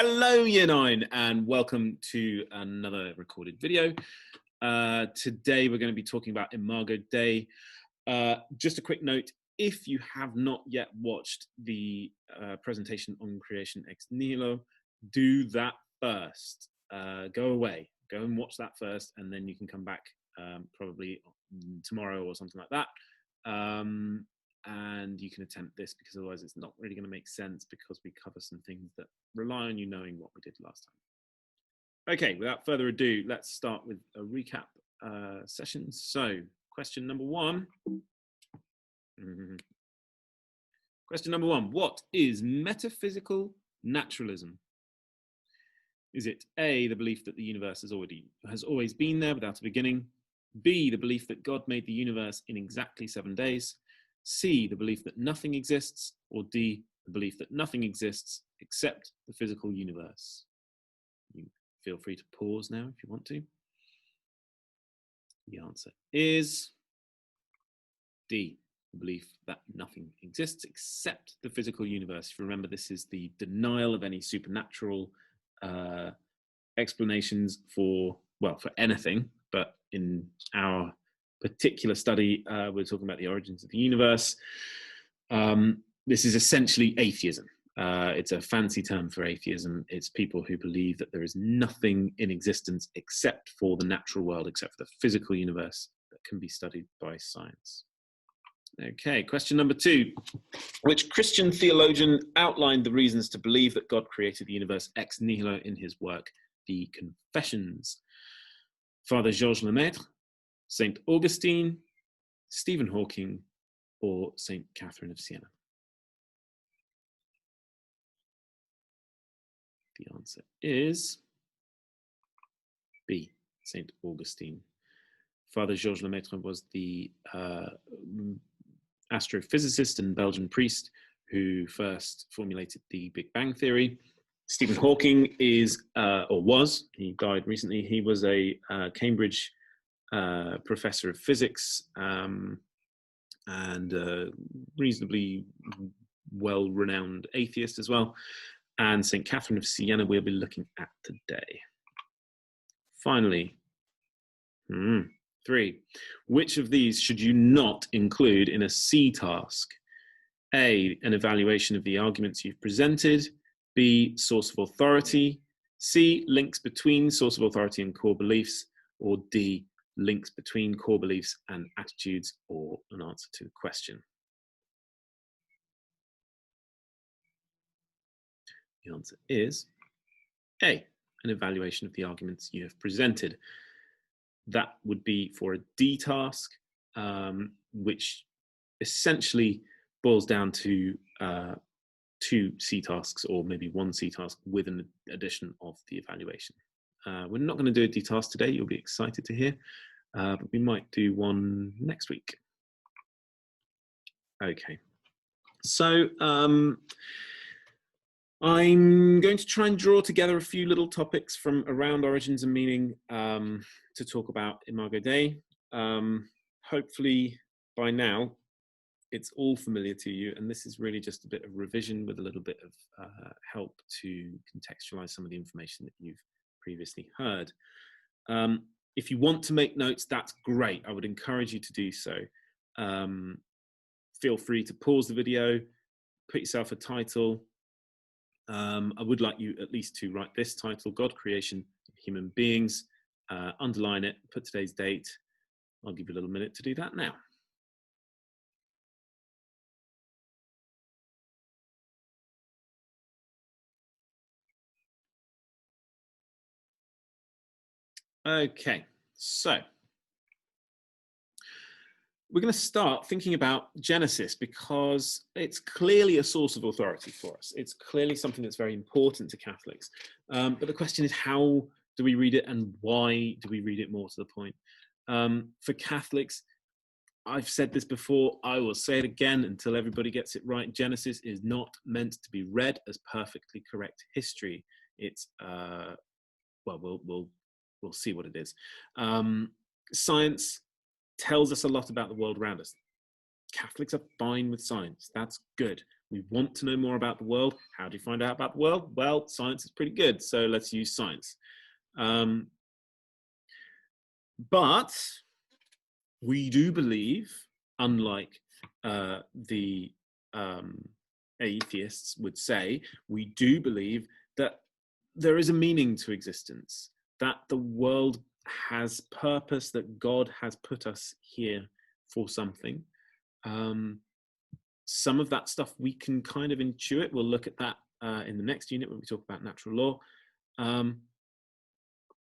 Hello Year 9 and welcome to another recorded video. Today we're going to be talking about Imago Dei. Just a quick note, if you have not yet watched the presentation on creation ex nihilo, do that first. Go away, go and watch that first, and then you can come back probably tomorrow or something like that. And you can attempt this, because otherwise it's not really going to make sense, because we cover some things that rely on you knowing what we did last time. Okay, without further ado, let's start with a recap session. So, question number one. Question number one, what is metaphysical naturalism? Is it A, the belief that the universe has always been there without a beginning? B, the belief that God made the universe in exactly 7 days? C, the belief that nothing exists? Or D, the belief that nothing exists except the physical universe? You feel free to pause now if you want to. The answer is D, the belief that nothing exists except the physical universe. If you remember, this is the denial of any supernatural explanations for anything, but in our particular study, we're talking about the origins of the universe. This is essentially atheism. It's a fancy term for atheism. It's people who believe that there is nothing in existence except for the natural world, except for the physical universe that can be studied by science. Okay, question number two. Which Christian theologian outlined the reasons to believe that God created the universe ex nihilo in his work, The Confessions? Father Georges Lemaître, St. Augustine, Stephen Hawking, or St. Catherine of Siena? The answer is B, St. Augustine. Father Georges Lemaître was the astrophysicist and Belgian priest who first formulated the Big Bang Theory. Stephen Hawking he died recently, he was a Cambridge professor of physics and reasonably well-renowned atheist as well. And St. Catherine of Siena we'll be looking at today. Finally, 3. Which of these should you not include in a C task? A, an evaluation of the arguments you've presented. B, source of authority. C, links between source of authority and core beliefs. Or D, links between core beliefs and attitudes, or an answer to the question. The answer is A, an evaluation of the arguments you have presented. That would be for a D task, which essentially boils down to 2 C tasks, or maybe 1 C task with an addition of the evaluation. We're not going to do a D task today, you'll be excited to hear, but we might do one next week. Okay, so I'm going to try and draw together a few little topics from around origins and meaning to talk about Imago Dei. Hopefully by now it's all familiar to you, and this is really just a bit of revision with a little bit of help to contextualize some of the information that you've previously heard. If you want to make notes, that's great. I would encourage you to do so. Feel free to pause the video, put yourself a title. I would like you at least to write this title, God, Creation of Human Beings, underline it, put today's date. I'll give you a little minute to do that now. Okay, so we're going to start thinking about Genesis, because it's clearly a source of authority for us. It's clearly something that's very important to Catholics. But the question is, how do we read it, and why do we read it more to the point? For Catholics, I've said this before, I will say it again until everybody gets it right. Genesis is not meant to be read as perfectly correct history. It's, we'll see what it is. Science tells us a lot about the world around us. Catholics are fine with science, that's good. We want to know more about the world. How do you find out about the world? Well, science is pretty good, so let's use science. But we do believe, unlike the atheists would say, we do believe that there is a meaning to existence, that the world has purpose, that God has put us here for something. Some of that stuff we can kind of intuit. We'll look at that in the next unit when we talk about natural law.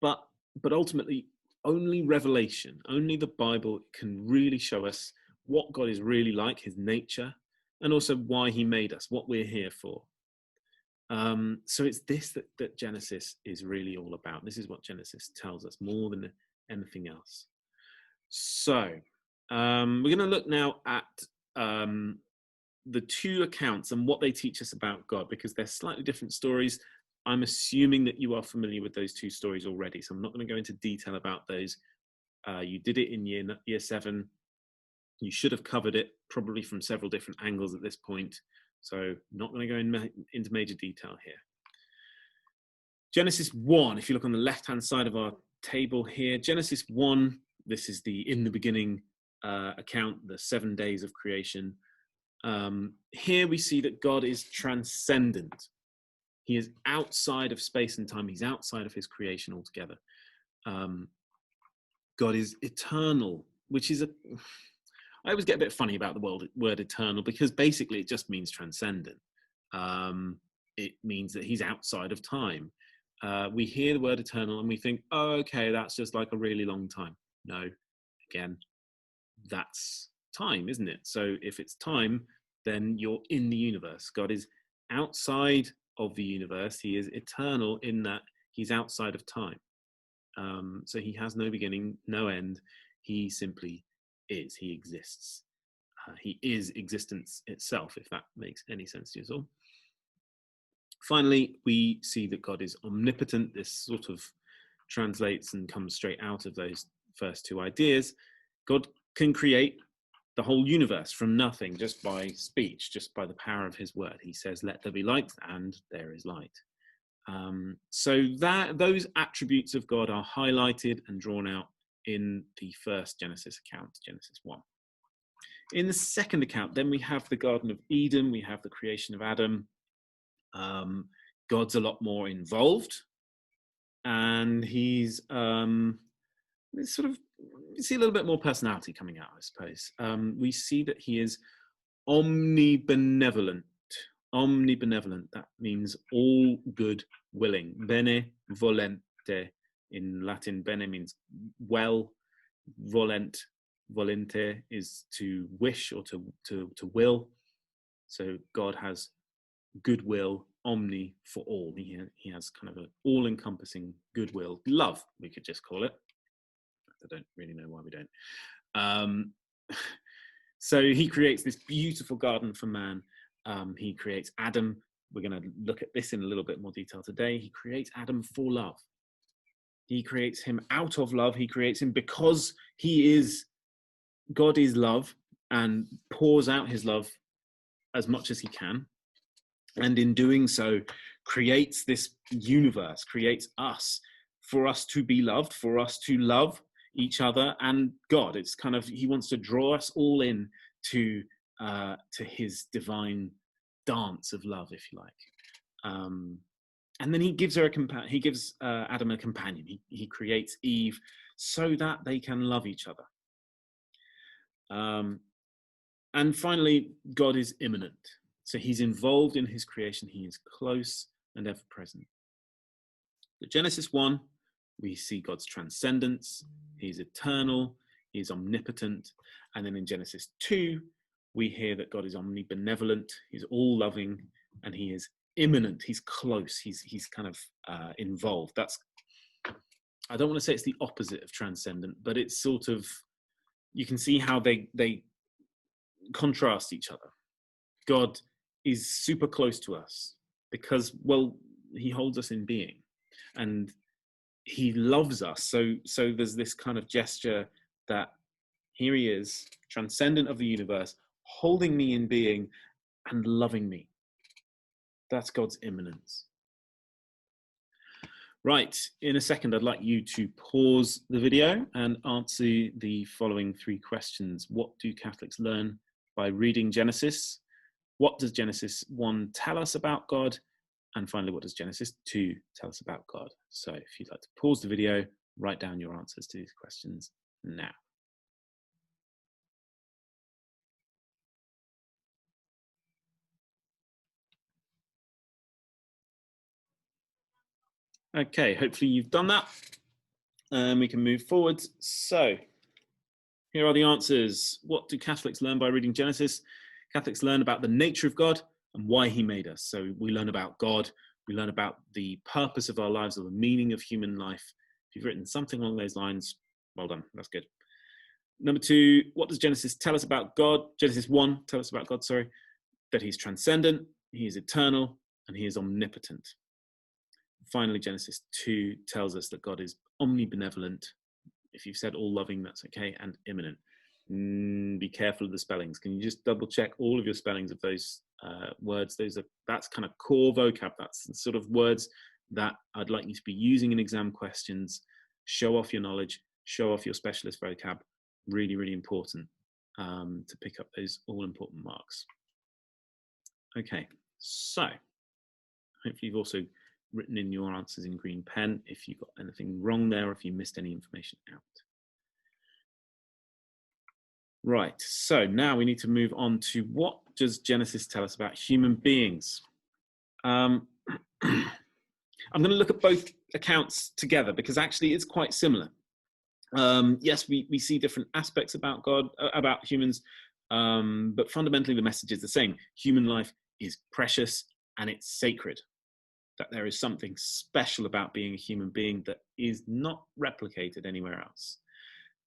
But ultimately, only revelation, only the Bible can really show us what God is really like, his nature, and also why he made us, what we're here for. So it's this that Genesis is really all about. This is what Genesis tells us more than anything else. So we're going to look now at the two accounts and what they teach us about God, because they're slightly different stories. I'm assuming that you are familiar with those two stories already, so I'm not going to go into detail about those. You did it in year 7. You should have covered it probably from several different angles at this point, so not going to go into major detail here. Genesis 1, if you look on the left-hand side of our table here, Genesis 1, this is the in the beginning account, the 7 days of creation. Here we see that God is transcendent. He is outside of space and time. He's outside of his creation altogether. God is eternal, which is I always get a bit funny about the word eternal, because basically it just means transcendent. It means that he's outside of time. We hear the word eternal and we think, oh, okay, that's just like a really long time. No, again, that's time, isn't it? So if it's time, then you're in the universe. God is outside of the universe. He is eternal in that he's outside of time. So he has no beginning, no end. He simply is. He exists. He is existence itself, if that makes any sense to you at all. Finally, we see that God is omnipotent. This sort of translates and comes straight out of those first two ideas. God can create the whole universe from nothing, just by speech, just by the power of his word. He says, let there be light, and there is light. So those attributes of God are highlighted and drawn out in the first Genesis account, Genesis 1. In the second account, then we have the Garden of Eden, we have the creation of Adam. God's a lot more involved, and he's sort of, you see a little bit more personality coming out, I suppose. We see that he is omnibenevolent. Omnibenevolent, that means all good willing. Bene volente, in Latin, bene means well, volente is to wish or to will. So God has goodwill, omni, for all. He has kind of an all-encompassing goodwill, love, we could just call it. I don't really know why we don't. So he creates this beautiful garden for man. He creates Adam. We're going to look at this in a little bit more detail today. He creates Adam for love. He creates him out of love. He creates him because God is love, and pours out his love as much as he can. And in doing so, creates this universe, creates us, for us to be loved, for us to love each other and God. It's kind of, he wants to draw us all in to his divine dance of love, if you like. And then he gives Adam a companion. He creates Eve so that they can love each other. And finally, God is immanent. So he's involved in his creation. He is close and ever present. In Genesis 1, we see God's transcendence. He's eternal. He's omnipotent. And then in Genesis 2, we hear that God is omnibenevolent. He's all-loving, and he is immanent. He's close. He's kind of involved. I don't want to say it's the opposite of transcendent, but it's sort of, you can see how they contrast each other. God is super close to us because, well, he holds us in being, and he loves us. So there's this kind of gesture that here he is, transcendent of the universe, holding me in being, and loving me. That's God's immanence. Right, in a second, I'd like you to pause the video and answer the following 3 questions. What do Catholics learn by reading Genesis? What does Genesis 1 tell us about God? And finally, what does Genesis 2 tell us about God? So if you'd like to pause the video, write down your answers to these questions now. Okay, hopefully you've done that. And we can move forward. So here are the answers. What do Catholics learn by reading Genesis? Catholics learn about the nature of God and why he made us. So we learn about God. We learn about the purpose of our lives or the meaning of human life. If you've written something along those lines, well done. That's good. Number 2, what does Genesis tell us about God? Genesis 1 tell us about God, sorry, that he's transcendent, he is eternal, and he is omnipotent. Finally, Genesis 2 tells us that God is omnibenevolent. If you've said all loving, that's okay, and immanent. Be careful of the spellings. Can you just double check all of your spellings of those words? That's kind of core vocab. That's the sort of words that I'd like you to be using in exam questions. Show off your knowledge, show off your specialist vocab. Really, really important to pick up those all important marks. Okay, so hopefully you've also written in your answers in green pen if you got anything wrong there, or if you missed any information out. Right, so now we need to move on to what does Genesis tell us about human beings? I'm going to look at both accounts together because actually it's quite similar. Yes, we see different aspects about God, about humans, but fundamentally the message is the same. Human life is precious and it's sacred. That there is something special about being a human being that is not replicated anywhere else.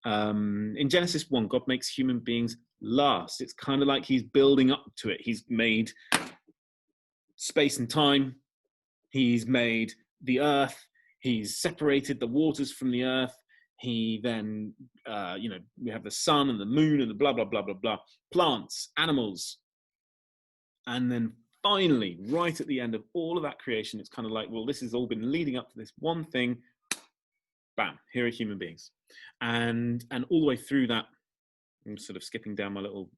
In Genesis 1, God makes human beings last. It's kind of like he's building up to it. He's made space and time. He's made the earth. He's separated the waters from the earth. He then, we have the sun and the moon and the blah, blah, blah, blah, blah, plants, animals. And then finally, right at the end of all of that creation, it's kind of like, well, this has all been leading up to this one thing. Bam, here are human beings. And all the way through that, I'm sort of skipping down my little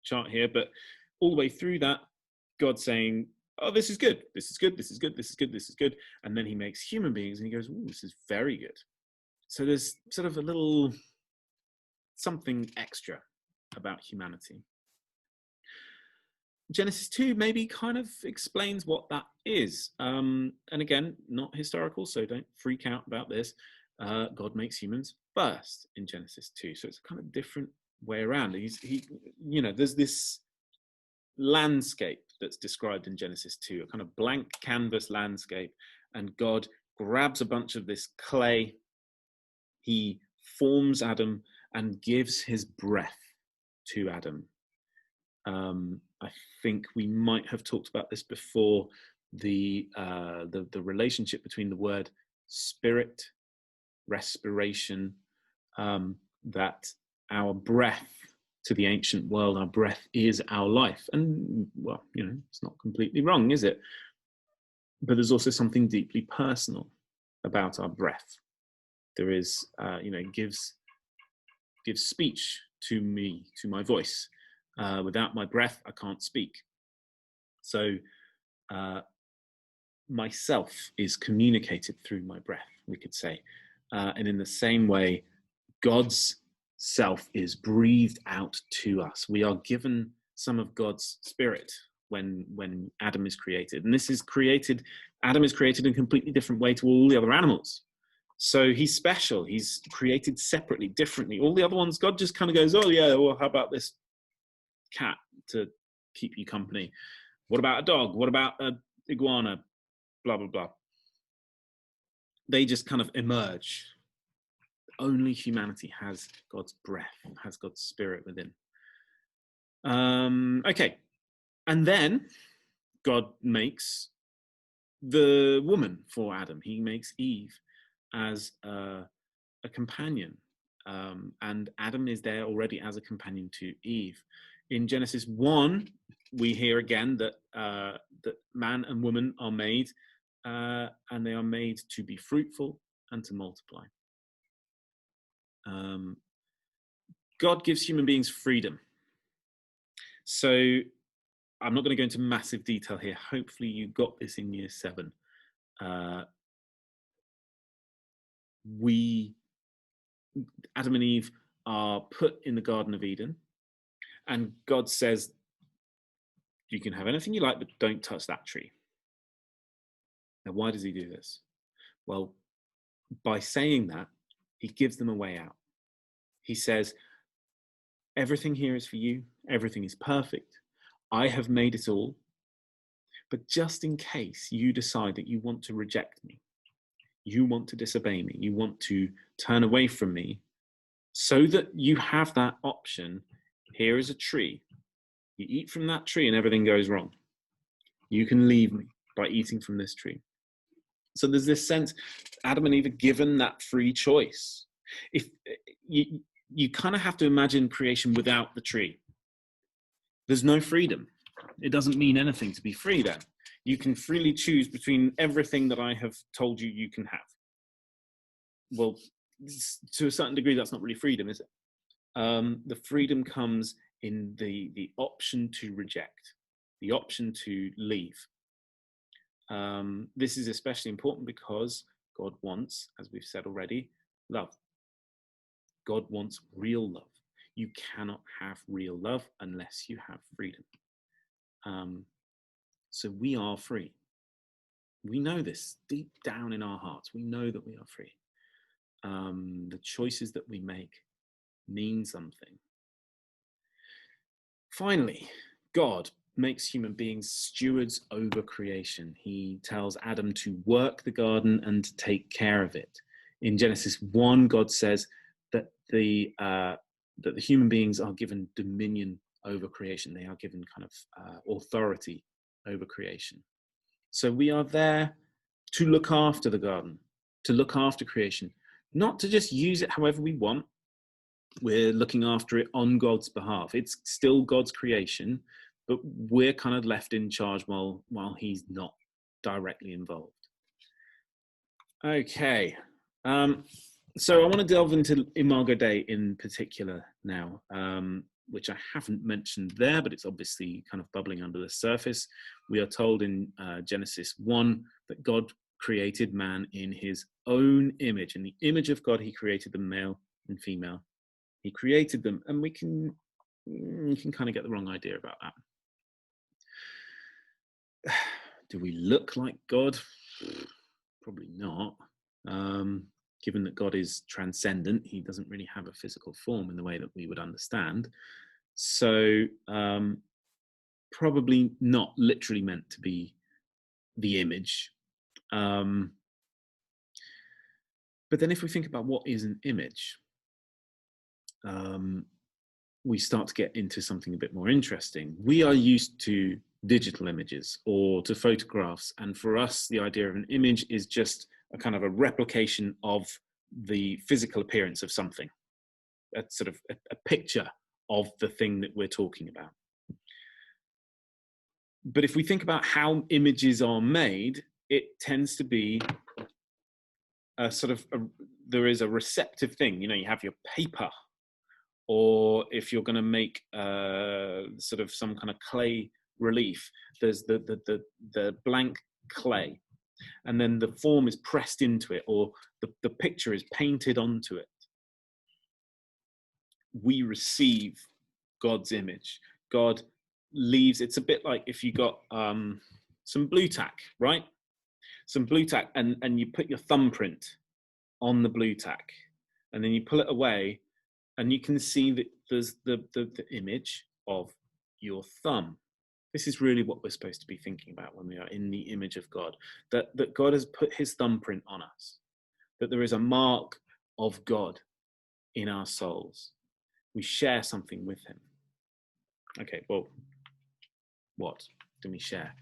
chart here, but all the way through that, God's saying, oh, this is good, this is good, this is good, this is good, this is good. And then he makes human beings and he goes, oh, this is very good. So there's sort of a little something extra about humanity. Genesis 2 maybe kind of explains what that is. And again, not historical, so don't freak out about this. God makes humans first in Genesis 2. So it's a kind of different way around. There's this landscape that's described in Genesis 2, a kind of blank canvas landscape, and God grabs a bunch of this clay. He forms Adam and gives his breath to Adam. I think we might have talked about this before, the relationship between the word spirit, respiration, that our breath to the ancient world, our breath is our life. And, well, it's not completely wrong, is it? But there's also something deeply personal about our breath. There is, gives speech to me, to my voice. Without my breath, I can't speak. So myself is communicated through my breath, we could say. And in the same way, God's self is breathed out to us. We are given some of God's spirit when Adam is created. And Adam is created in a completely different way to all the other animals. So he's special. He's created separately, differently. All the other ones, God just kind of goes, oh yeah, well, how about this cat to keep you company? What about a dog? What about an iguana? Blah, blah, blah. They just kind of emerge. Only humanity has God's breath, has God's spirit within. Okay. And then God makes the woman for Adam. He makes Eve as a companion. And Adam is there already as a companion to Eve. In Genesis 1, we hear again that that man and woman are made, and they are made to be fruitful and to multiply. God gives human beings freedom. So I'm not going to go into massive detail here. Hopefully you got this in year 7. Adam and Eve are put in the Garden of Eden, and God says, you can have anything you like, but don't touch that tree. Now, why does he do this? Well, by saying that, he gives them a way out. He says, everything here is for you. Everything is perfect. I have made it all. But just in case you decide that you want to reject me, you want to disobey me, you want to turn away from me, so that you have that option, here is a tree. You eat from that tree and everything goes wrong. You can leave me by eating from this tree. So there's this sense, Adam and Eve are given that free choice. If you kind of have to imagine creation without the tree. There's no freedom. It doesn't mean anything to be free then. You can freely choose between everything that I have told you you can have. Well, to a certain degree, that's not really freedom, is it? The freedom comes in the option to reject, the option to leave. This is especially important because God wants, as we've said already, love. God wants real love. You cannot have real love unless you have freedom. So we are free. We know this deep down in our hearts. We know that we are free. The choices that we make mean something. Finally, God makes human beings stewards over creation. He tells Adam to work the garden and to take care of it. In Genesis 1, God says that the human beings are given dominion over creation. They are given kind of authority over creation. So we are there to look after the garden, to look after creation, not to just use it however we want. We're looking after it on God's behalf. It's still God's creation, but we're kind of left in charge while he's not directly involved. Okay. So I want to delve into Imago Dei in particular now, which I haven't mentioned there, but it's obviously kind of bubbling under the surface. We are told in Genesis 1 that God created man in his own image. In the image of God, he created them, male and female. He created them, and we can kind of get the wrong idea about that. Do we look like God? Probably not. Given that God is transcendent, he doesn't really have a physical form in the way that we would understand. So probably not literally meant to be the image. But then if we think about what is an image, we start to get into something a bit more interesting. We are used to digital images or to photographs, and for us the idea of an image is just a kind of a replication of the physical appearance of something, a sort of a picture of the thing that we're talking about. But if we think about how images are made, it tends to be a sort of there is a receptive thing. You know, you have your paper, or if you're going to make sort of some kind of clay relief, there's the blank clay, and then the form is pressed into it, or the picture is painted onto it. We receive God's image. God leaves, it's a bit like if you got some blue tack, right? Some blue tack, and you put your thumbprint on the blue tack, and then you pull it away, and you can see that there's the image of your thumb. This is really what we're supposed to be thinking about when we are in the image of God, that God has put his thumbprint on us, that there is a mark of God in our souls. We share something with him. Okay, well, what do we share?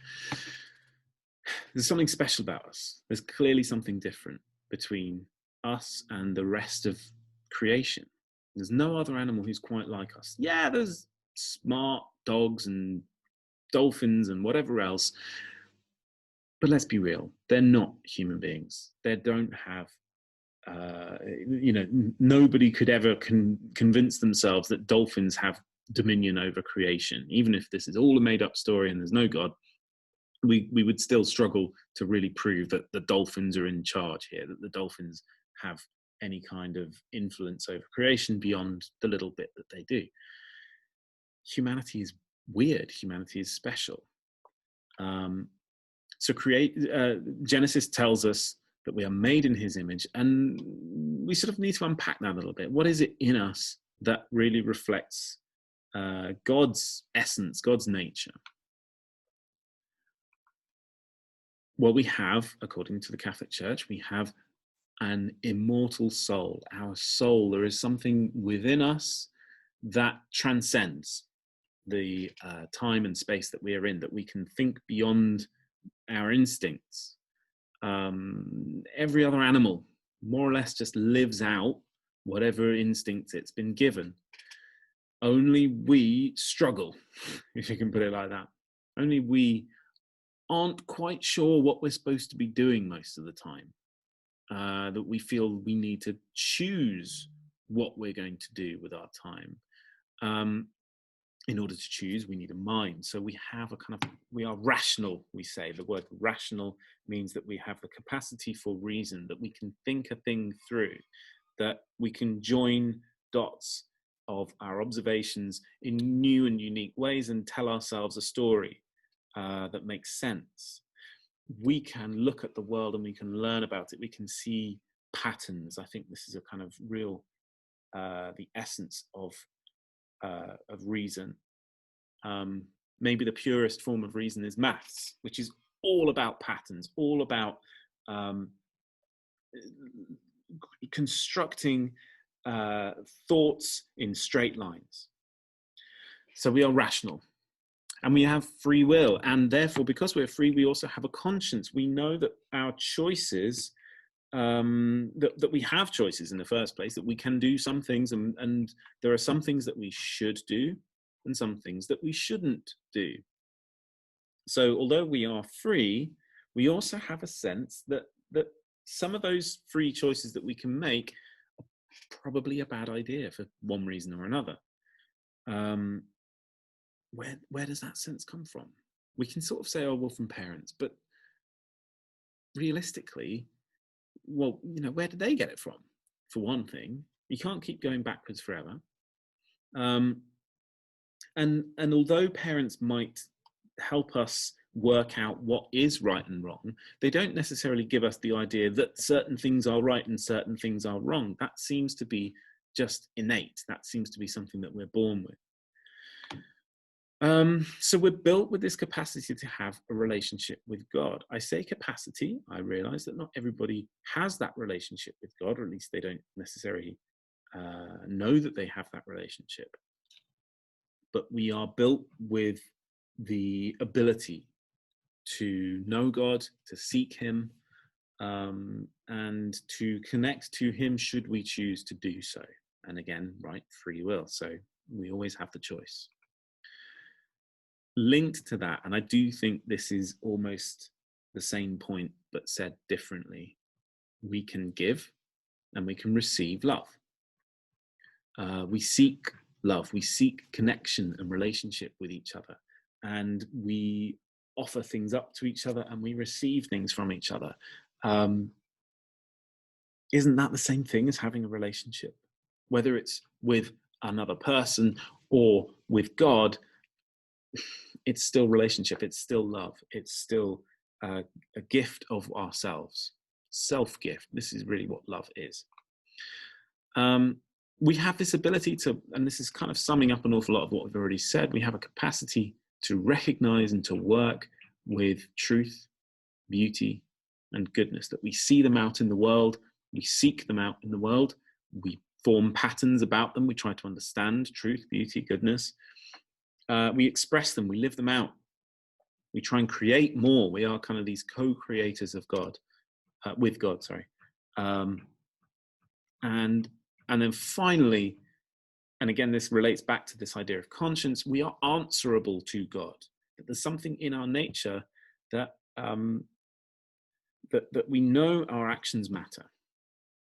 There's something special about us. There's clearly something different between us and the rest of creation. There's no other animal who's quite like us. Yeah, there's smart dogs and dolphins and whatever else. But let's be real, they're not human beings. They don't have, nobody could ever convince themselves that dolphins have dominion over creation. Even if this is all a made up story and there's no God, we would still struggle to really prove that the dolphins are in charge here, that the dolphins have any kind of influence over creation beyond the little bit that they do. Humanity is weird. Humanity is special. Genesis tells us that we are made in his image, and we sort of need to unpack that a little bit. What is it in us that really reflects God's essence, God's nature? Well, we have, according to the Catholic Church, we have an immortal soul. Our soul, there is something within us that transcends the time and space that we are in, that we can think beyond our instincts. Every other animal more or less just lives out whatever instincts it's been given. Only we struggle, if you can put it like that. Only we aren't quite sure what we're supposed to be doing most of the time. That we feel we need to choose what we're going to do with our time. In order to choose, we need a mind. So we have we are rational, we say. The word rational means that we have the capacity for reason, that we can think a thing through, that we can join dots of our observations in new and unique ways and tell ourselves a story that makes sense. We can look at the world and we can learn about it. We can see patterns. I think this is a kind of real, the essence of reason. Maybe the purest form of reason is maths, which is all about patterns, all about constructing thoughts in straight lines. So we are rational. And we have free will, and therefore, because we're free, we also have a conscience. We know that our choices, that we have choices in the first place, that we can do some things, and there are some things that we should do, and some things that we shouldn't do. So, although we are free, we also have a sense that some of those free choices that we can make are probably a bad idea for one reason or another. Where does that sense come from? We can sort of say, oh, well, from parents, but realistically, well, where did they get it from? For one thing, you can't keep going backwards forever. And although parents might help us work out what is right and wrong, they don't necessarily give us the idea that certain things are right and certain things are wrong. That seems to be just innate. That seems to be something that we're born with. So we're built with this capacity to have a relationship with God. I say capacity. I realize that not everybody has that relationship with God, or at least they don't necessarily know that they have that relationship. But we are built with the ability to know God, to seek him, and to connect to him should we choose to do so. And again, right, free will. So we always have the choice. Linked to that, and I do think this is almost the same point but said differently, we can give and we can receive love. We seek love, we seek connection and relationship with each other, and we offer things up to each other and we receive things from each other. Isn't that the same thing as having a relationship? Whether it's with another person or with God, it's still relationship, it's still love, it's still a gift of ourselves, self-gift. This is really what love is. We have this ability to, and this is kind of summing up an awful lot of what we've already said, we have a capacity to recognize and to work with truth, beauty, and goodness, that we see them out in the world, we seek them out in the world, we form patterns about them, we try to understand truth, beauty, goodness. We express them, we live them out. We try and create more. We are kind of these co-creators of God, with God, sorry. And then finally, and again, this relates back to this idea of conscience, we are answerable to God. That there's something in our nature that, that we know our actions matter,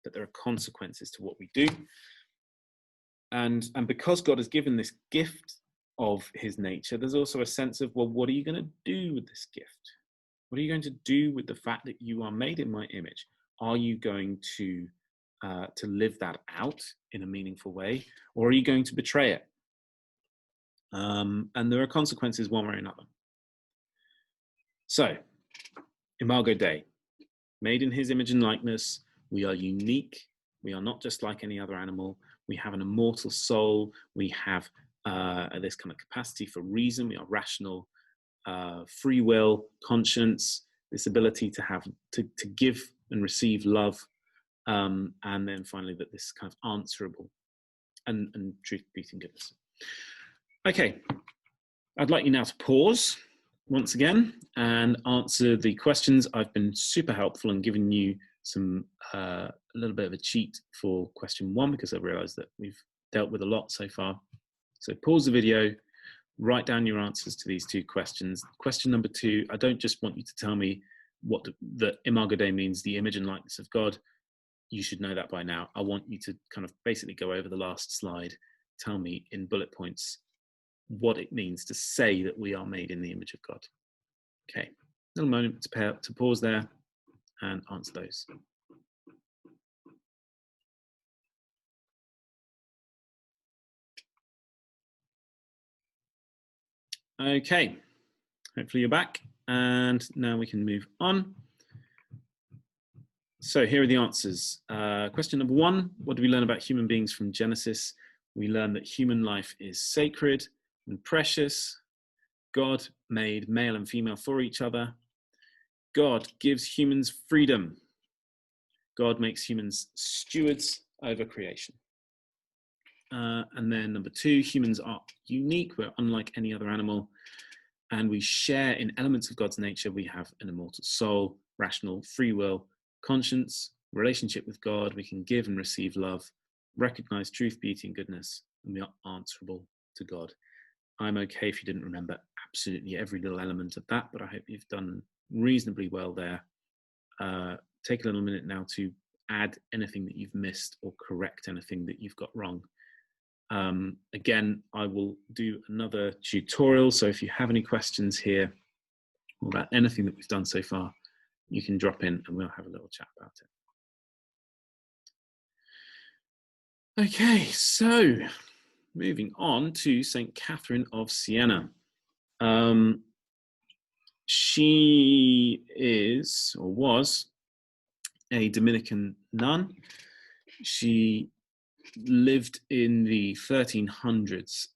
that there are consequences to what we do. And because God has given this gift of his nature, there's also a sense of, well, what are you going to do with this gift? What are you going to do with the fact that you are made in my image? Are you going to live that out in a meaningful way, or are you going to betray it? And there are consequences one way or another. So, Imago Dei, made in his image and likeness, we are unique. We are not just like any other animal. We have an immortal soul. We have this kind of capacity for reason. We are rational, free will, conscience, this ability to have to give and receive love, and then finally that this kind of answerable and truth-beating goodness. Okay, I'd like you now to pause once again and answer the questions. I've been super helpful in giving you some a little bit of a cheat for question 1, because I realized that we've dealt with a lot so far. So pause the video, write down your answers to these 2 questions. Question number 2, I don't just want you to tell me what the Imago Dei means, the image and likeness of God. You should know that by now. I want you to kind of basically go over the last slide, tell me in bullet points what it means to say that we are made in the image of God. Okay, a little moment to pause there and answer those. Okay, hopefully you're back, and now we can move on. So here are the answers. Question number 1, what do we learn about human beings from Genesis? We learn that human life is sacred and precious. God made male and female for each other. God gives humans freedom. God makes humans stewards over creation. And then number 2, humans are unique. We're unlike any other animal. And we share in elements of God's nature. We have an immortal soul, rational free will, conscience, relationship with God. We can give and receive love, recognize truth, beauty, and goodness. And we are answerable to God. I'm okay if you didn't remember absolutely every little element of that, but I hope you've done reasonably well there. Take a little minute now to add anything that you've missed or correct anything that you've got wrong. Again, I will do another tutorial, so if you have any questions here about anything that we've done so far, you can drop in and we'll have a little chat about it. Okay, so moving on to St. Catherine of Siena. She is, or was, a Dominican nun. She lived in the 1300s.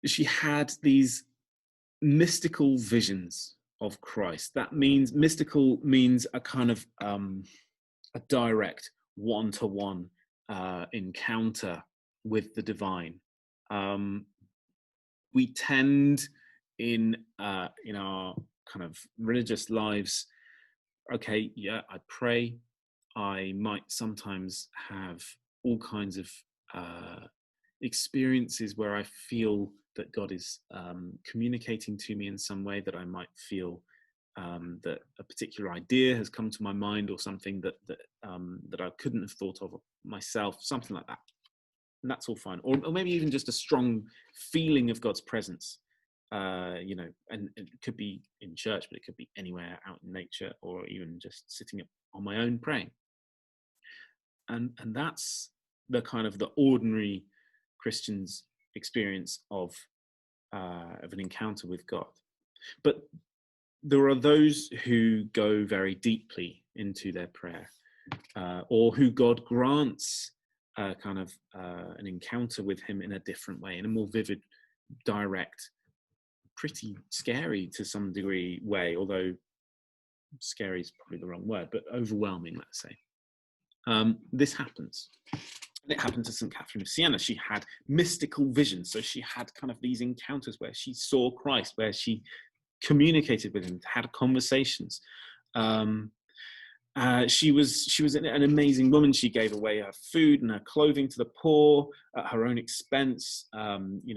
She had these mystical visions of Christ. That means, mystical means a kind of a direct one-to-one encounter with the divine. We tend in our kind of religious lives, okay, yeah, I pray. I might sometimes have all kinds of experiences where I feel that God is communicating to me in some way, that I might feel that a particular idea has come to my mind, or something that I couldn't have thought of myself, something like that. And that's all fine. Or maybe even just a strong feeling of God's presence, and it could be in church, but it could be anywhere out in nature, or even just sitting on my own praying. And that's the kind of the ordinary Christian's experience of an encounter with God. But there are those who go very deeply into their prayer, or who God grants kind of an encounter with him in a different way, in a more vivid, direct, pretty scary to some degree way, although scary is probably the wrong word, but overwhelming, let's say. This happens. It happened to St. Catherine of Siena. She had mystical visions. So she had kind of these encounters where she saw Christ, where she communicated with him, had conversations. She was an amazing woman. She gave away her food and her clothing to the poor at her own expense.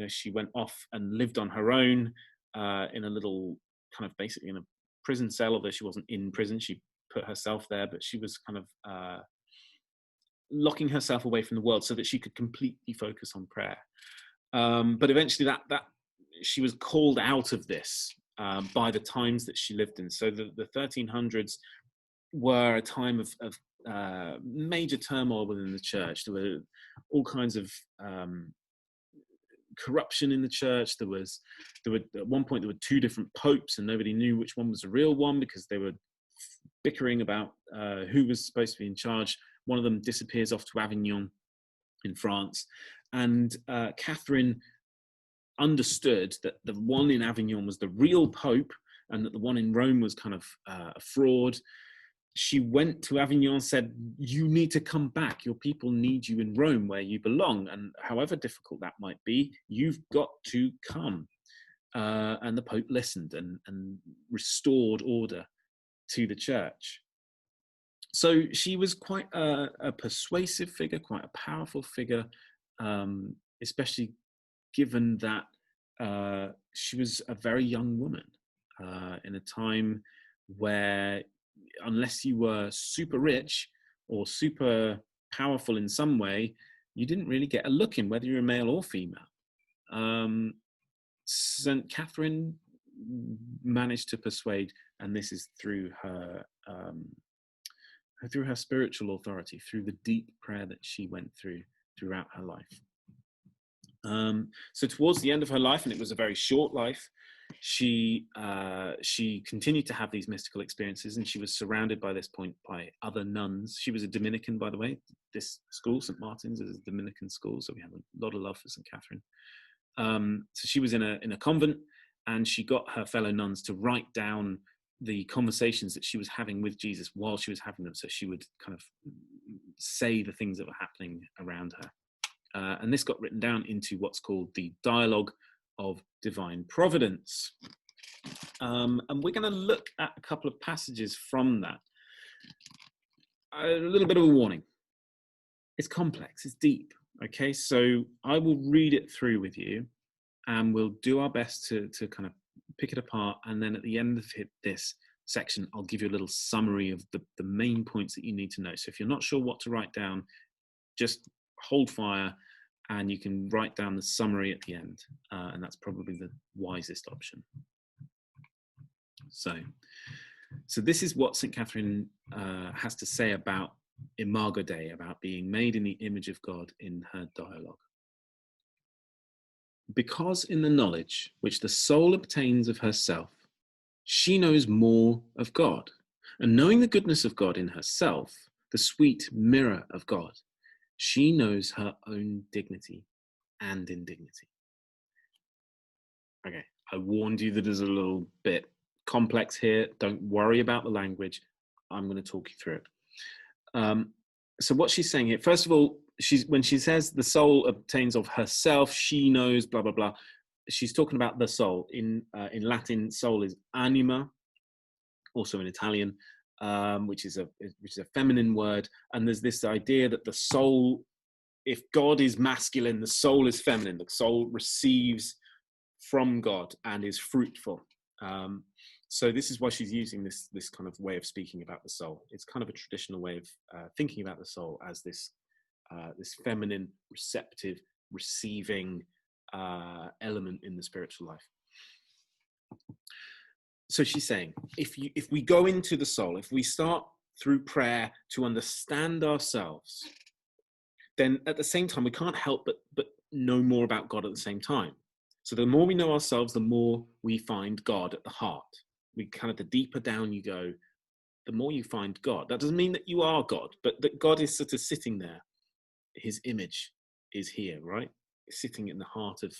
She went off and lived on her own in a little kind of basically in a prison cell, although she wasn't in prison. She put herself there, but she was kind of locking herself away from the world so that she could completely focus on prayer. But eventually that she was called out of this by the times that she lived in. So the 1300s were a time of major turmoil within the church. There were all kinds of corruption in the church. There were at one point there were two different popes, and nobody knew which one was the real one because they were bickering about who was supposed to be in charge. One of them disappears off to Avignon in France, and Catherine understood that the one in Avignon was the real pope and that the one in Rome was kind of a fraud. She went to Avignon and said, you need to come back. Your people need you in Rome where you belong. And however difficult that might be, you've got to come. And the Pope listened and restored order to the church. So she was quite a persuasive figure, quite a powerful figure, especially given that she was a very young woman in a time where, unless you were super rich or super powerful in some way, you didn't really get a look in, whether you're a male or female. St. Catherine managed to persuade, and this is through her spiritual authority, through the deep prayer that she went through throughout her life. So towards the end of her life, and it was a very short life, she continued to have these mystical experiences, and she was surrounded by this point by other nuns. She was a Dominican, by the way. This school, St. Martin's, is a Dominican school, so we have a lot of love for St. Catherine. So she was in a convent, and she got her fellow nuns to write down the conversations that she was having with Jesus while she was having them, so she would kind of say the things that were happening around her. And this got written down into what's called the Dialogue of Divine Providence. And we're going to look at a couple of passages from that. A little bit of a warning. It's complex, it's deep, okay? So I will read it through with you, and we'll do our best to kind of pick it apart, and then at the end of this section, I'll give you a little summary of the main points that you need to know. So if you're not sure what to write down, just hold fire, and you can write down the summary at the end, and that's probably the wisest option. So this is what St. Catherine has to say about Imago Dei, about being made in the image of God, in her dialogue. Because in the knowledge which the soul obtains of herself, she knows more of God, and knowing the goodness of God in herself, the sweet mirror of God, she knows her own dignity and indignity. Okay, I warned you that there's a little bit complex here. Don't worry about the language. I'm going to talk you through it. So what she's saying here, first of all, when she says the soul obtains of herself, she knows, blah, blah, blah. She's talking about the soul. In Latin, soul is anima, also in Italian, which is a feminine word. And there's this idea that the soul, if God is masculine, the soul is feminine. The soul receives from God and is fruitful. So this is why she's using this kind of way of speaking about the soul. It's kind of a traditional way of thinking about the soul as this feminine, receptive, receiving element in the spiritual life. So she's saying, if we go into the soul, if we start through prayer to understand ourselves, then at the same time we can't help but know more about God at the same time. So the more we know ourselves, the more we find God at the heart. We kind of, the deeper down you go, the more you find God. That doesn't mean that you are God, but that God is sort of sitting there. His image is here, right? Sitting in the heart of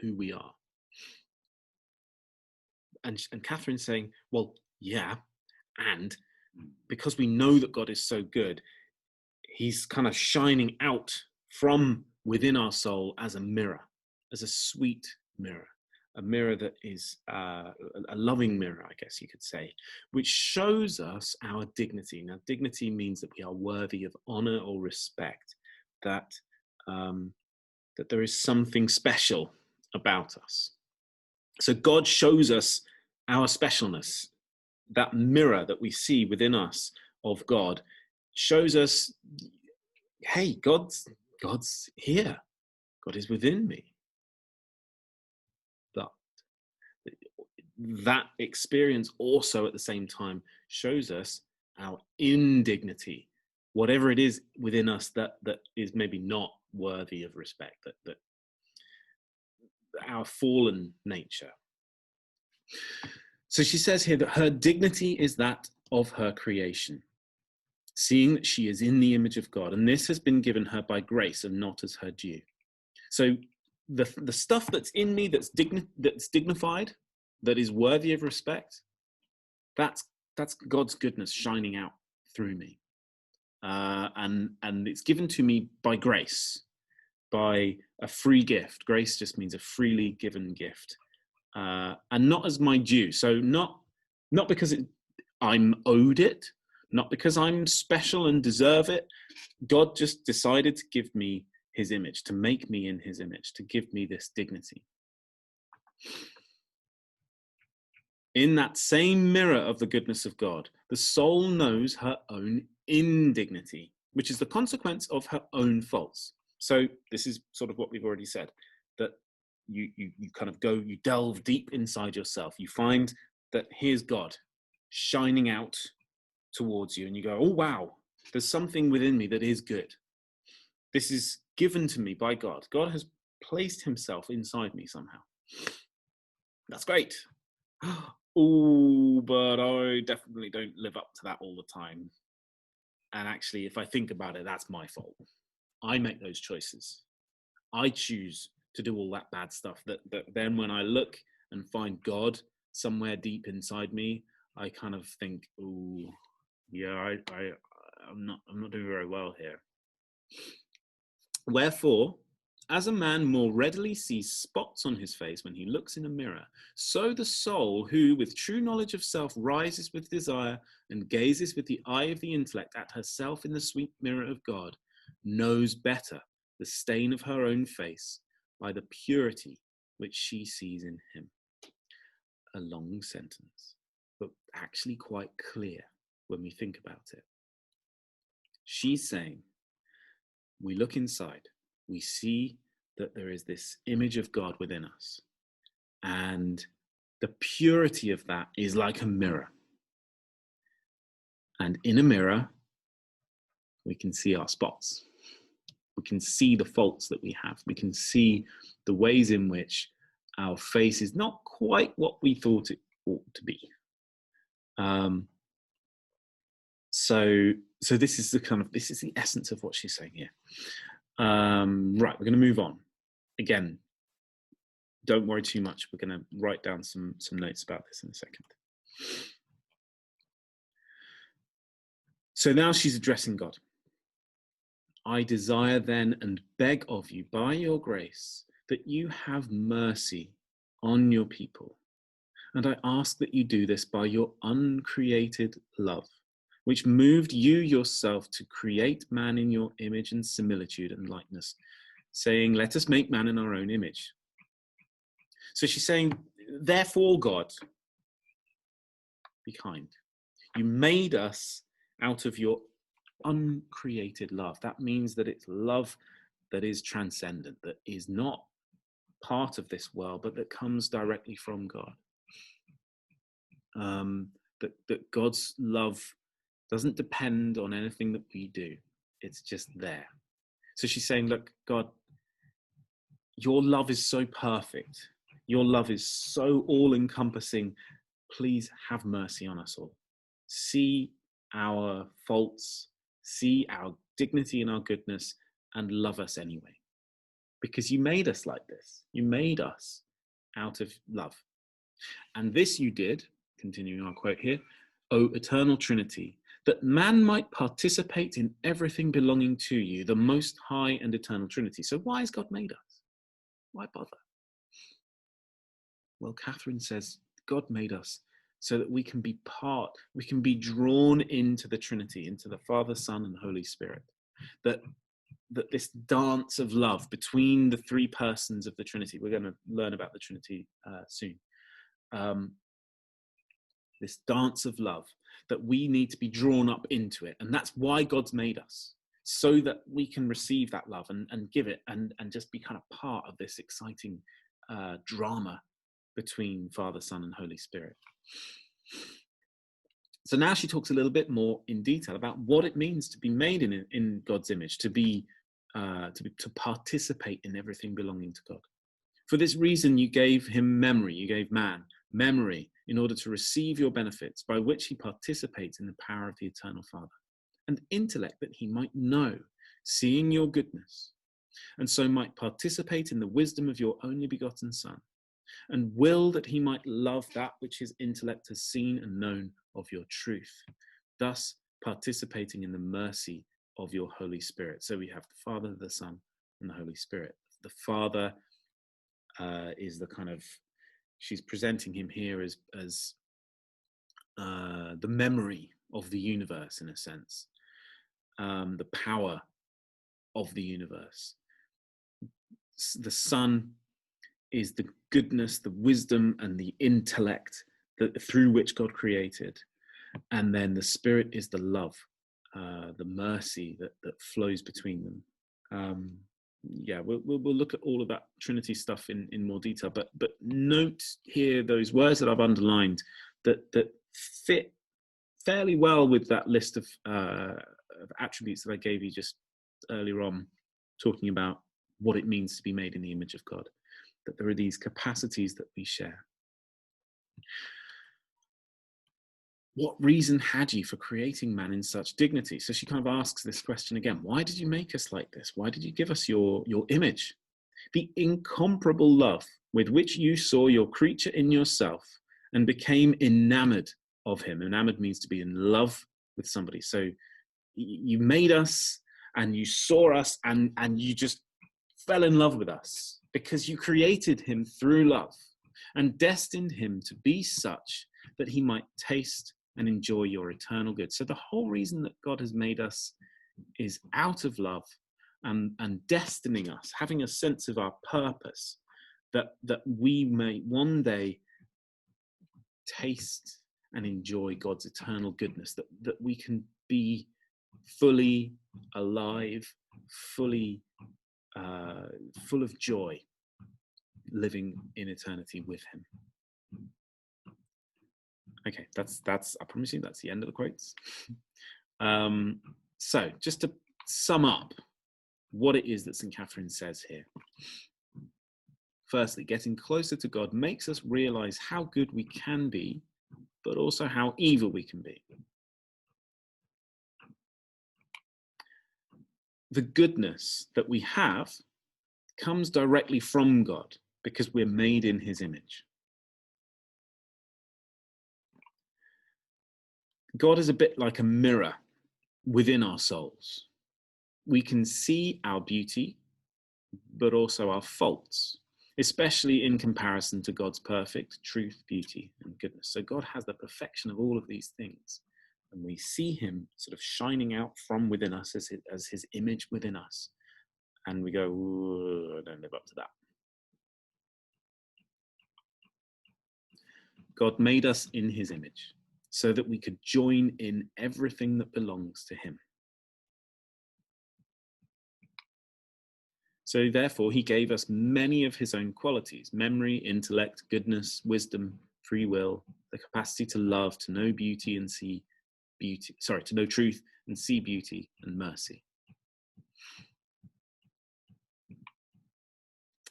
who we are. And Catherine's saying, well, yeah, and because we know that God is so good, he's kind of shining out from within our soul as a mirror, as a sweet mirror. a mirror that is a loving mirror, I guess you could say, which shows us our dignity. Now, dignity means that we are worthy of honor or respect, that that there is something special about us. So God shows us our specialness. That mirror that we see within us of God shows us, hey, God's here. God is within me. But that experience also at the same time shows us our indignity, whatever it is within us that is maybe not worthy of respect, that our fallen nature. So she says here that her dignity is that of her creation, seeing that she is in the image of God, and this has been given her by grace and not as her due. So the stuff that's in me that's dignified, that is worthy of respect, that's God's goodness shining out through me, and it's given to me by grace, by a free gift. Grace just means a freely given gift, and not as my due. So not because I'm owed it, not because I'm special and deserve it. God just decided to give me his image, to make me in his image, to give me this dignity. In that same mirror of the goodness of God, the soul knows her own indignity, which is the consequence of her own faults. So this is sort of what we've already said, that you kind of go, you delve deep inside yourself. You find that here's God shining out towards you, and you go, oh, wow, there's something within me that is good. This is given to me by God. God has placed himself inside me somehow. That's great. Oh, but I definitely don't live up to that all the time. And actually, if I think about it, that's my fault. I make those choices. I choose to do all that bad stuff that then when I look and find God somewhere deep inside me, I kind of think, oh, yeah, I'm not doing very well here. Wherefore, as a man more readily sees spots on his face when he looks in a mirror, so the soul, who with true knowledge of self rises with desire and gazes with the eye of the intellect at herself in the sweet mirror of God, knows better the stain of her own face by the purity which she sees in him. A long sentence, but actually quite clear when we think about it. She's saying, we look inside, we see that there is this image of God within us, and the purity of that is like a mirror. And in a mirror, we can see our spots. We can see the faults that we have. We can see the ways in which our face is not quite what we thought it ought to be. So this is the essence of what she's saying here. Right, we're going to move on. Again, don't worry too much. We're going to write down some notes about this in a second. So now she's addressing God. I desire then and beg of you by your grace that you have mercy on your people. And I ask that you do this by your uncreated love, which moved you yourself to create man in your image and similitude and likeness, saying, let us make man in our own image. So she's saying, therefore, God, be kind. You made us out of your uncreated love. That means that it's love that is transcendent, that is not part of this world, but that comes directly from God. That God's love doesn't depend on anything that we do. It's just there. So she's saying, look, God, your love is so perfect. Your love is so all-encompassing. Please have mercy on us all. See our faults, see our dignity and our goodness, and love us anyway. Because you made us like this. You made us out of love. And this you did, continuing our quote here, O eternal Trinity, that man might participate in everything belonging to you, the most high and eternal Trinity. So why has God made us? Why bother? Well, Catherine says God made us so that we can be drawn into the Trinity, into the Father, Son, and Holy Spirit. That this dance of love between the three persons of the Trinity. We're going to learn about the Trinity soon. This dance of love, that we need to be drawn up into it. And that's why God's made us, so that we can receive that love and give it and just be kind of part of this exciting drama between Father, Son, and Holy Spirit. So now she talks a little bit more in detail about what it means to be made in God's image, to participate in everything belonging to God. For this reason, you gave him memory. You gave man memory in order to receive your benefits, by which he participates in the power of the eternal Father, and intellect that he might know, seeing your goodness, and so might participate in the wisdom of your only begotten Son, and will that he might love that which his intellect has seen and known of your truth, thus participating in the mercy of your Holy Spirit. So we have the Father, the Son, and the Holy Spirit. The Father is the kind of, she's presenting him here as the memory of the universe, in a sense, the power of the universe. The Son is the goodness, the wisdom, and the intellect through which God created. And then the Spirit is the love, the mercy that flows between them. We'll look at all of that Trinity stuff in more detail, but note here those words that I've underlined that fit fairly well with that list of attributes that I gave you just earlier on, talking about what it means to be made in the image of God, that there are these capacities that we share. What reason had you for creating man in such dignity? So she kind of asks this question again. Why did you make us like this? Why did you give us your image? The incomparable love with which you saw your creature in yourself and became enamored of him. Enamored means to be in love with somebody. So you made us and you saw us and you just fell in love with us because you created him through love and destined him to be such that he might taste and enjoy your eternal good. So the whole reason that God has made us is out of love and destining us, having a sense of our purpose, that we may one day taste and enjoy God's eternal goodness, that we can be fully alive, fully full of joy, living in eternity with him. Okay, that's I promise you that's the end of the quotes. So just to sum up what it is that St. Catherine says here. Firstly, getting closer to God makes us realize how good we can be, but also how evil we can be. The goodness that we have comes directly from God because we're made in his image. God is a bit like a mirror within our souls. We can see our beauty, but also our faults, especially in comparison to God's perfect truth, beauty, and goodness. So God has the perfection of all of these things, and we see him sort of shining out from within us as his image within us. And we go, I don't live up to that. God made us in his image so that we could join in everything that belongs to him. So therefore, he gave us many of his own qualities: memory, intellect, goodness, wisdom, free will, the capacity to love, to know beauty and see beauty, to know truth and see beauty and mercy.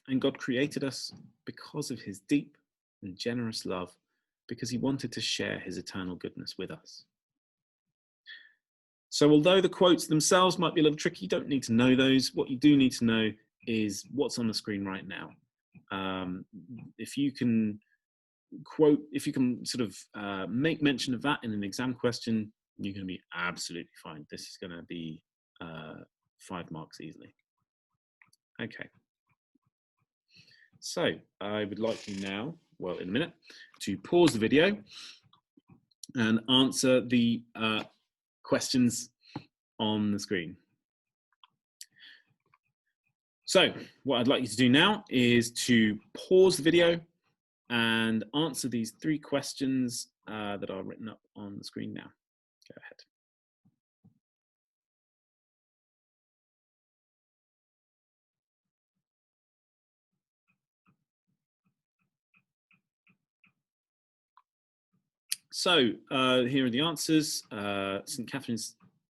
And God created us because of his deep and generous love, because he wanted to share his eternal goodness with us. So although the quotes themselves might be a little tricky, you don't need to know those. What you do need to know is what's on the screen right now. If you can sort of make mention of that in an exam question, you're going to be absolutely fine. This is going to be 5 marks easily. Okay. So I would like you now well, in a minute, to pause the video and answer the questions on the screen. So what I'd like you to do now is to pause the video and answer these 3 questions that are written up on the screen now. Go ahead. So here are the answers. St. Catherine's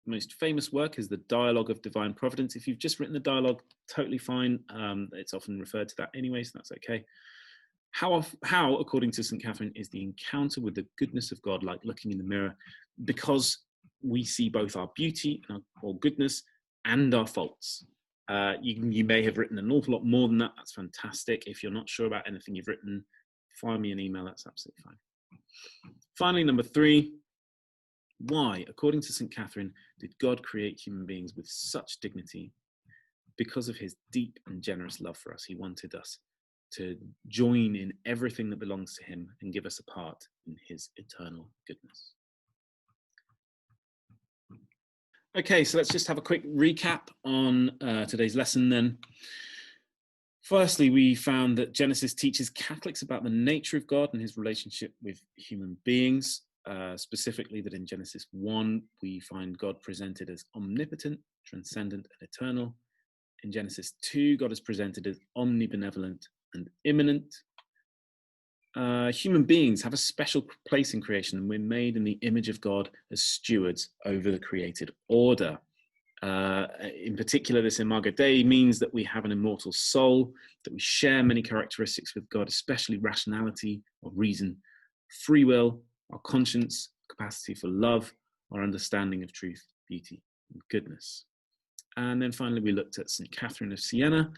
most famous work is the Dialogue of Divine Providence. If you've just written the dialogue, totally fine. It's often referred to that anyway, so that's okay. How, according to St. Catherine, is the encounter with the goodness of God like looking in the mirror? Because we see both our beauty and our goodness and our faults. You may have written an awful lot more than that. That's fantastic. If you're not sure about anything you've written, fire me an email. That's absolutely fine. Finally, number 3, why, according to St. Catherine, did God create human beings with such dignity? Because of his deep and generous love for us. He wanted us to join in everything that belongs to him and give us a part in his eternal goodness. Okay, so let's just have a quick recap on today's lesson then. Firstly, we found that Genesis teaches Catholics about the nature of God and his relationship with human beings. Specifically that in Genesis 1, we find God presented as omnipotent, transcendent, and eternal. In Genesis 2, God is presented as omnibenevolent and immanent. Human beings have a special place in creation, and we're made in the image of God as stewards over the created order. In particular, this Imago Dei means that we have an immortal soul, that we share many characteristics with God, especially rationality or reason, free will, our conscience, capacity for love, our understanding of truth, beauty, and goodness. And then finally, we looked at St. Catherine of Siena,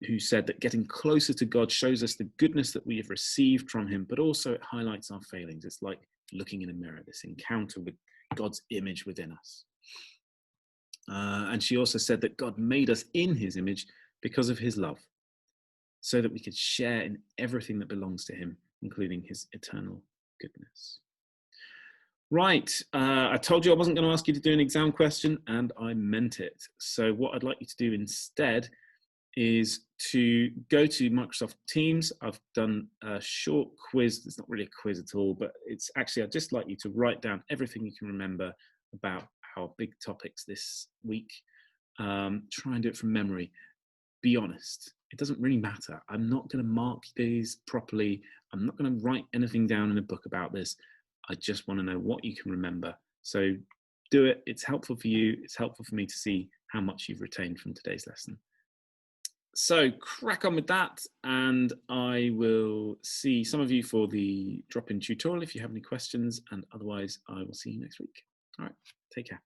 who said that getting closer to God shows us the goodness that we have received from him, but also it highlights our failings. It's like looking in a mirror, this encounter with God's image within us. And she also said that God made us in his image because of his love, so that we could share in everything that belongs to him, including his eternal goodness. Right, I told you I wasn't going to ask you to do an exam question, and I meant it. So what I'd like you to do instead is to go to Microsoft Teams. I've done a short quiz. It's not really a quiz at all, but it's actually, I'd just like you to write down everything you can remember about our big topics this week. Try and do it from memory. Be honest. It doesn't really matter. I'm not going to mark these properly. I'm not going to write anything down in a book about this. I just want to know what you can remember. So do it. It's helpful for you. It's helpful for me to see how much you've retained from today's lesson. So crack on with that, and I will see some of you for the drop-in tutorial if you have any questions, and otherwise I will see you next week. All right, take care.